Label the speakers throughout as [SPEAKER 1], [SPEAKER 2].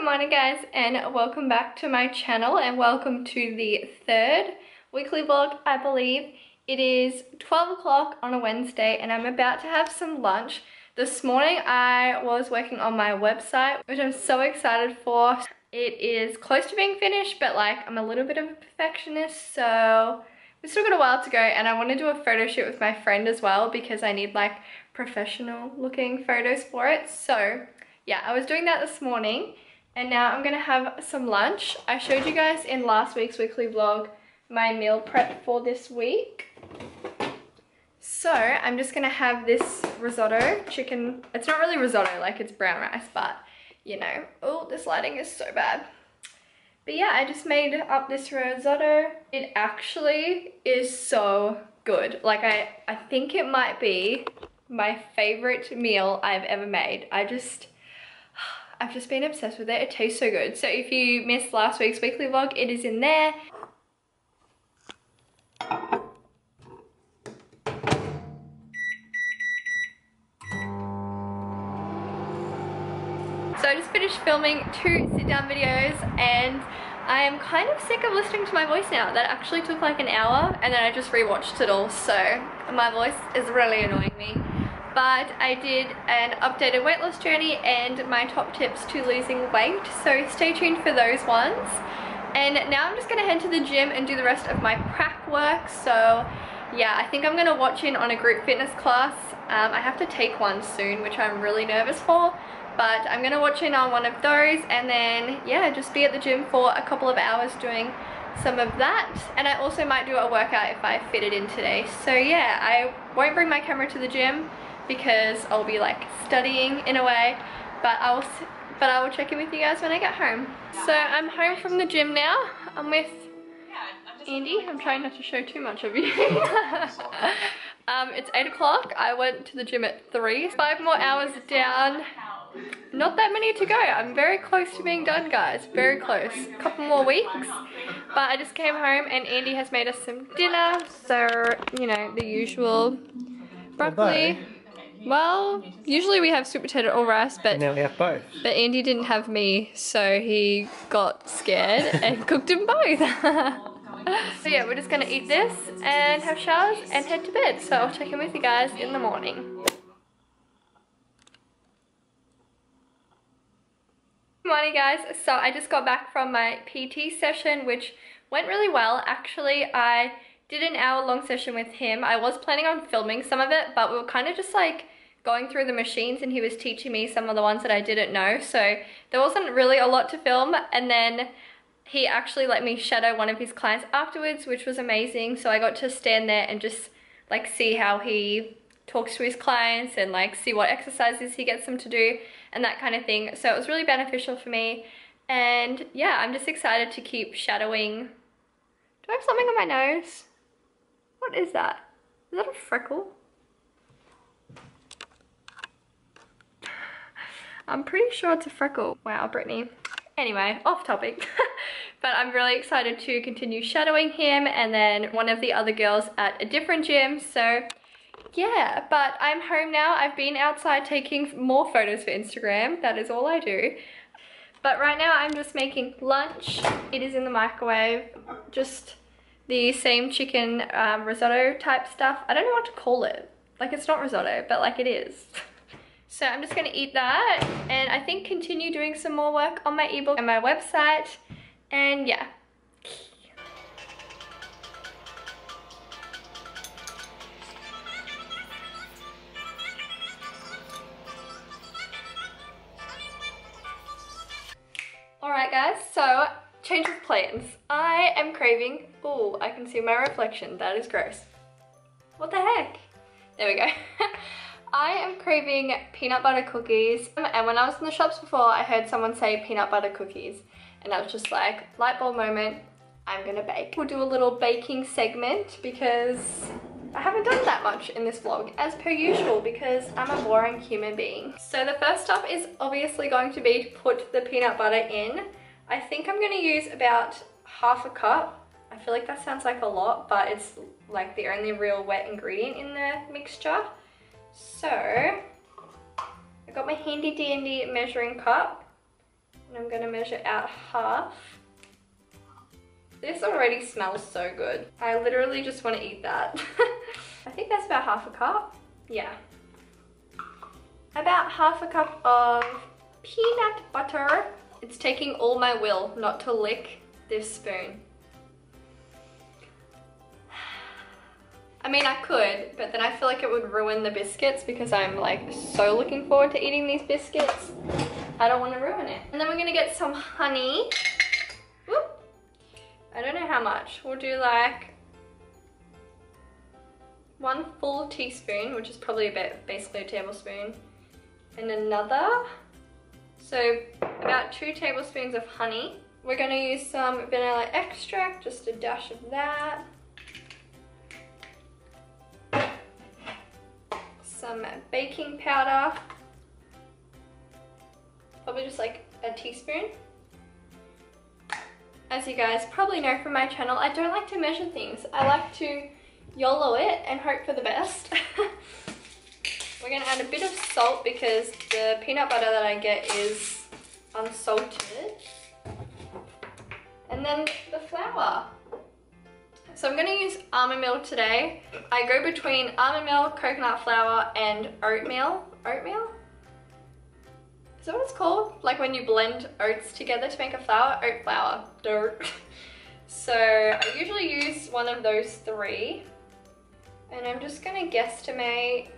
[SPEAKER 1] Good morning guys, and welcome back to my channel, and welcome to the third weekly vlog, I believe. It is 12 o'clock on a Wednesday and I'm about to have some lunch. This morning I was working on my website, which I'm so excited for. It is close to being finished, but like I'm a little bit of a perfectionist, so we've still got a while to go, and I want to do a photo shoot with my friend as well because I need like professional looking photos for it. So yeah, I was doing that this morning and now I'm gonna have some lunch. I showed you guys in last week's weekly vlog my meal prep for this week. So I'm just gonna have this risotto chicken. It's not really risotto, like it's brown rice, but you know, oh, this lighting is so bad. But yeah, I just made up this risotto. It actually is so good. Like I think it might be my favorite meal I've ever made. I've just been obsessed with it. It tastes so good. So if you missed last week's weekly vlog, it is in there. So I just finished filming 2 sit-down videos and I am kind of sick of listening to my voice now. That actually took like an hour and then I just rewatched it all, so my voice is really annoying me. But I did an updated weight loss journey and my top tips to losing weight, so stay tuned for those ones. And now I'm just gonna head to the gym and do the rest of my prac work. So yeah, I think I'm gonna watch in on a group fitness class. I have to take one soon, which I'm really nervous for, but I'm gonna watch in on one of those and then yeah, just be at the gym for a couple of hours doing some of that. And I also might do a workout if I fit it in today. So yeah, I won't bring my camera to the gym because I'll be like studying in a way, but I will check in with you guys when I get home. So I'm home from the gym now. I'm with Andy. I'm trying not to show too much of you. It's 8 o'clock. I went to the gym at 3. 5 more hours down. Not that many to go. I'm very close to being done, guys. Very close. A couple more weeks. But I just came home and Andy has made us some dinner. So, you know, the usual broccoli. Well, usually we have sweet potato or rice, but
[SPEAKER 2] now we have both. But
[SPEAKER 1] Andy didn't have me, so he got scared and cooked them both. So yeah, we're just gonna eat this and have showers and head to bed. So I'll check in with you guys in the morning. Good morning guys. So I just got back from my PT session, which went really well. Actually, I did an hour-long session with him. I was planning on filming some of it, but we were kind of just like going through the machines and he was teaching me some of the ones that I didn't know. So there wasn't really a lot to film, and then he actually let me shadow one of his clients afterwards, which was amazing. So I got to stand there and just like see how he talks to his clients and like see what exercises he gets them to do and that kind of thing. So it was really beneficial for me. And yeah, I'm just excited to keep shadowing. Do I have something on my nose? What is that? Is that a freckle? I'm pretty sure it's a freckle. Wow, Brittany. Anyway, off topic. But I'm really excited to continue shadowing him and then one of the other girls at a different gym. So yeah, but I'm home now. I've been outside taking more photos for Instagram. That is all I do. But right now I'm just making lunch. It is in the microwave. Just the same chicken risotto type stuff. I don't know what to call it. Like, it's not risotto, but like it is. So I'm just gonna eat that and I think continue doing some more work on my ebook and my website, and yeah. Alright guys, so change of plans. I am craving, oh, I can see my reflection, that is gross. What the heck? There we go. I am craving peanut butter cookies, and when I was in the shops before, I heard someone say peanut butter cookies, and I was just like, light bulb moment, I'm gonna bake. We'll do a little baking segment because I haven't done that much in this vlog, as per usual, because I'm a boring human being. So the first step is obviously going to be to put the peanut butter in. I think I'm gonna use about half a cup. I feel like that sounds like a lot, but it's like the only real wet ingredient in the mixture. So I got my handy dandy measuring cup And I'm gonna measure out half. This already smells so good. I literally just want to eat that. I think that's about half a cup. Yeah. About half a cup of peanut butter. It's taking all my will not to lick this spoon. I mean, I could, but then I feel like it would ruin the biscuits because I'm like so looking forward to eating these biscuits. I don't want to ruin it. And then we're gonna get some honey. Whoop. I don't know how much. We'll do like 1 full teaspoon, which is probably basically a tablespoon, and another. So about 2 tablespoons of honey. We're gonna use some vanilla extract, just a dash of that. Some baking powder, probably just like a teaspoon. As you guys probably know from my channel, I don't like to measure things. I like to YOLO it and hope for the best. We're gonna add a bit of salt because the peanut butter that I get is unsalted. And then the flour. So I'm gonna use almond milk today. I go between almond milk, coconut flour, and oatmeal. Oatmeal? Is that what it's called? Like when you blend oats together to make a flour? Oat flour. Dirt. So I usually use one of those 3. And I'm just gonna guesstimate.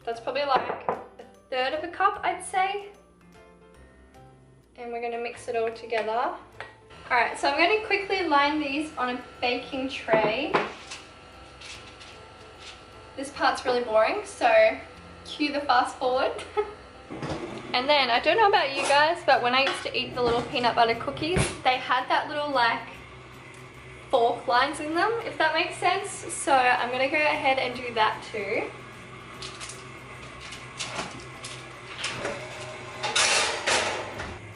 [SPEAKER 1] That's probably like 1/3 of a cup, I'd say. And we're gonna mix it all together. Alright, so I'm going to quickly line these on a baking tray. This part's really boring, so cue the fast forward. And then, I don't know about you guys, but when I used to eat the little peanut butter cookies, they had that little like fork lines in them, if that makes sense. So I'm going to go ahead and do that too.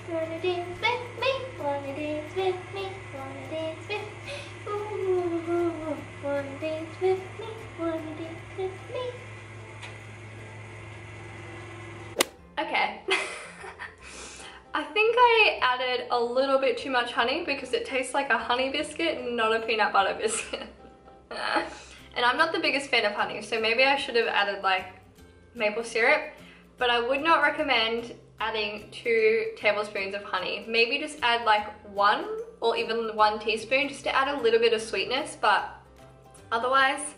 [SPEAKER 1] Wanna dance with me, wanna dance with me, wanna dance with me, ooh, wanna dance with me, wanna dance with me. Okay. I think I added a little bit too much honey because it tastes like a honey biscuit, not a peanut butter biscuit. And I'm not the biggest fan of honey, so maybe I should have added like maple syrup, but I would not recommend adding 2 tablespoons of honey. Maybe just add like 1 or even 1 teaspoon just to add a little bit of sweetness, but otherwise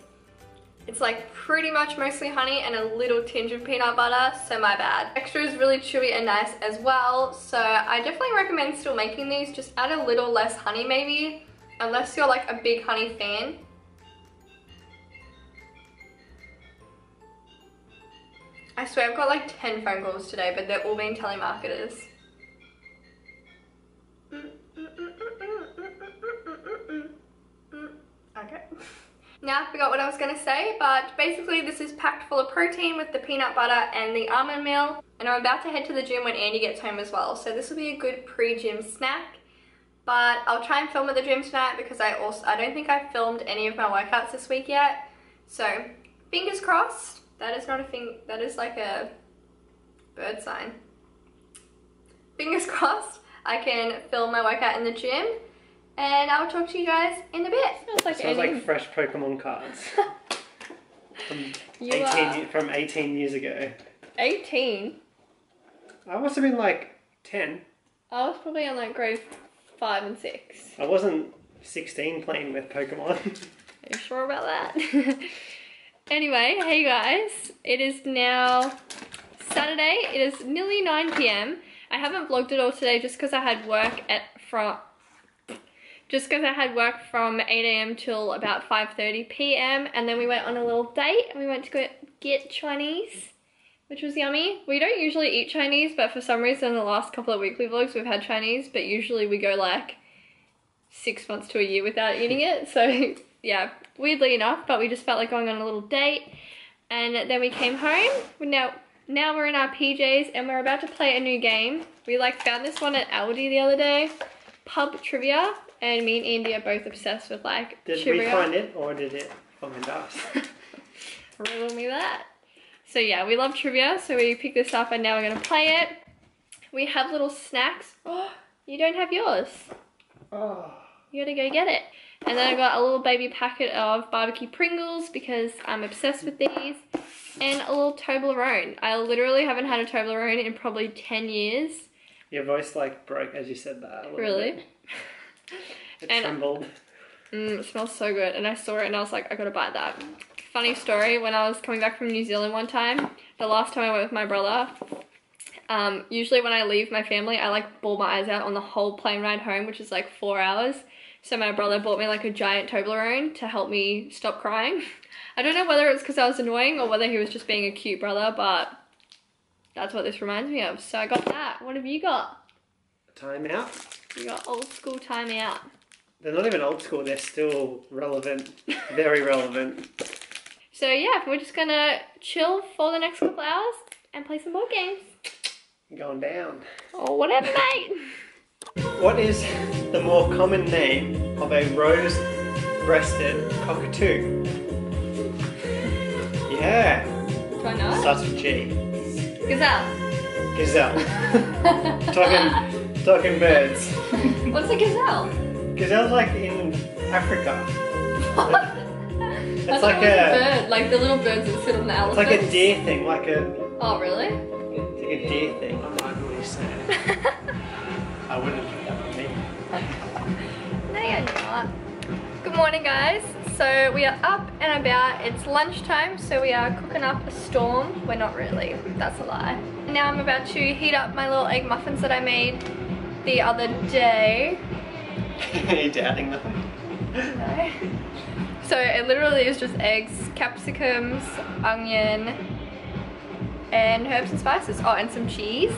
[SPEAKER 1] it's like pretty much mostly honey and a little tinge of peanut butter, so my bad. Texture is really chewy and nice as well, so I definitely recommend still making these. Just add a little less honey maybe, unless you're like a big honey fan. I swear I've got like 10 phone calls today, but they're all being telemarketers. Okay. Now I forgot what I was going to say, but basically this is packed full of protein with the peanut butter and the almond meal. And I'm about to head to the gym when Andy gets home as well. So this will be a good pre-gym snack. But I'll try and film at the gym tonight because I don't think I've filmed any of my workouts this week yet. So fingers crossed. That is not a thing, that is like a bird sign. Fingers crossed I can film my workout in the gym, and I'll talk to you guys in a bit.
[SPEAKER 2] Smells like fresh Pokemon cards from 18 years ago. 18?
[SPEAKER 1] I
[SPEAKER 2] must have been like 10.
[SPEAKER 1] I was probably on like grade 5 and 6.
[SPEAKER 2] I wasn't 16 playing with Pokemon.
[SPEAKER 1] Are you sure about that? Anyway, hey guys, it is now Saturday. It is nearly 9 PM. I haven't vlogged at all today just because I had work from 8 AM till about 5:30 PM, and then we went on a little date and we went to go get Chinese, which was yummy. We don't usually eat Chinese, but for some reason the last couple of weekly vlogs we've had Chinese, but usually we go like 6 months to a year without eating it, so yeah, weirdly enough, but we just felt like going on a little date. And then we came home. Now we're in our PJs and we're about to play a new game. We like found this one at Aldi the other day, pub trivia, and me and Andy are both obsessed with like
[SPEAKER 2] trivia. Did we find it or did it find us?
[SPEAKER 1] Riddle me that. So yeah, we love trivia, so we picked this up and now we're gonna play it. We have little snacks. Oh, you don't have yours.
[SPEAKER 2] Oh.
[SPEAKER 1] You gotta go get it. And then I got a little baby packet of barbecue Pringles because I'm obsessed with these. And a little Toblerone. I literally haven't had a Toblerone in probably 10 years.
[SPEAKER 2] Your voice like broke as you said that. A little bit. It trembled.
[SPEAKER 1] It smells so good. And I saw it and I was like, I gotta buy that. Funny story, when I was coming back from New Zealand one time, the last time I went with my brother, usually when I leave my family, I like bawl my eyes out on the whole plane ride home, which is like 4 hours. So my brother bought me like a giant Toblerone to help me stop crying. I don't know whether it was because I was annoying or whether he was just being a cute brother, but that's what this reminds me of. So I got that. What have you got?
[SPEAKER 2] Time out.
[SPEAKER 1] You got old school time out.
[SPEAKER 2] They're not even old school, they're still relevant. Very relevant.
[SPEAKER 1] So yeah, we're just gonna chill for the next couple hours and play some board games.
[SPEAKER 2] Going down.
[SPEAKER 1] Oh, whatever, mate.
[SPEAKER 2] What is the more common name of a rose-breasted cockatoo? Yeah.
[SPEAKER 1] Do I know it?
[SPEAKER 2] Starts with G.
[SPEAKER 1] Gazelle.
[SPEAKER 2] Gazelle. talking birds.
[SPEAKER 1] What's a gazelle?
[SPEAKER 2] Gazelle's like in Africa.
[SPEAKER 1] What?
[SPEAKER 2] It's like a
[SPEAKER 1] bird, like the little birds that sit on the
[SPEAKER 2] It's
[SPEAKER 1] elephants.
[SPEAKER 2] like a deer thing, like a.
[SPEAKER 1] Oh, really?
[SPEAKER 2] It's like a deer thing. I don't know what you're saying. I wouldn't put that on me.
[SPEAKER 1] No, you're not. Good morning, guys. So we are up and about. It's lunchtime, so we are cooking up a storm. We're not really. That's a lie. Now I'm about to heat up my little egg muffins that I made the other day.
[SPEAKER 2] Are you doubting them?
[SPEAKER 1] No. So it literally is just eggs, capsicums, onion, and herbs and spices. Oh, and some cheese.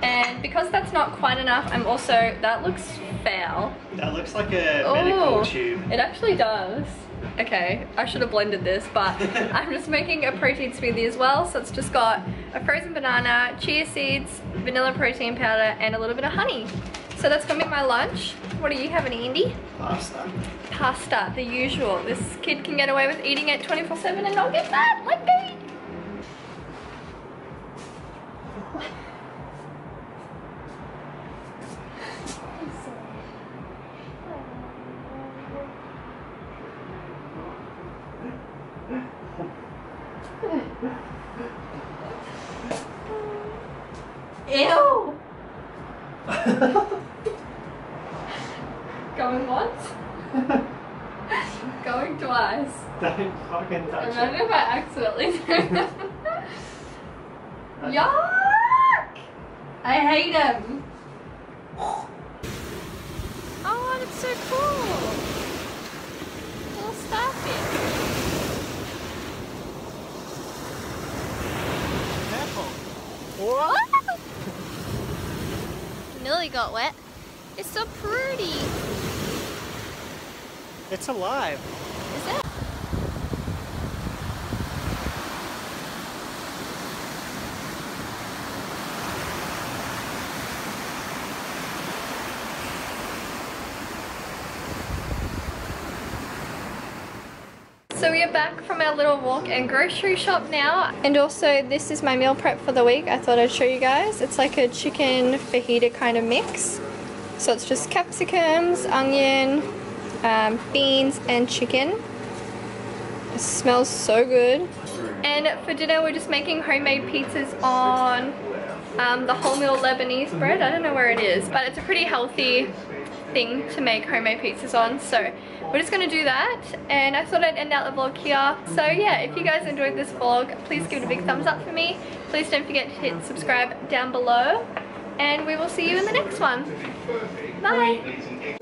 [SPEAKER 1] And because that's not quite enough, I'm also, that looks foul.
[SPEAKER 2] That looks like a medical tube.
[SPEAKER 1] It actually does. Okay, I should have blended this, but I'm just making a protein smoothie as well. So it's just got a frozen banana, chia seeds, vanilla protein powder, and a little bit of honey. So that's gonna be my lunch. What are you having, Andy?
[SPEAKER 2] Pasta.
[SPEAKER 1] Pasta, the usual. This kid can get away with eating it 24/7 and not get fat, like me. Ew! Going once? Going twice.
[SPEAKER 2] Don't fucking touch
[SPEAKER 1] Imagine
[SPEAKER 2] it.
[SPEAKER 1] if I accidentally do that. Yuck! I hate him. Oh, that's so cool. Little starfish.
[SPEAKER 2] Careful.
[SPEAKER 1] What? Nearly got wet. It's so pretty.
[SPEAKER 2] It's alive.
[SPEAKER 1] Is it? So we are back from our little walk and grocery shop now, and also this is my meal prep for the week. I thought I'd show you guys. It's like a chicken fajita kind of mix. So it's just capsicums, onion, beans and chicken. It smells so good. And for dinner we're just making homemade pizzas on the wholemeal Lebanese bread. I don't know where it is, but it's a pretty healthy thing to make homemade pizzas on. So we're just gonna do that, and I thought I'd end out the vlog here. So yeah, if you guys enjoyed this vlog, please give it a big thumbs up for me. Please don't forget to hit subscribe down below, and we will see you in the next one. Bye!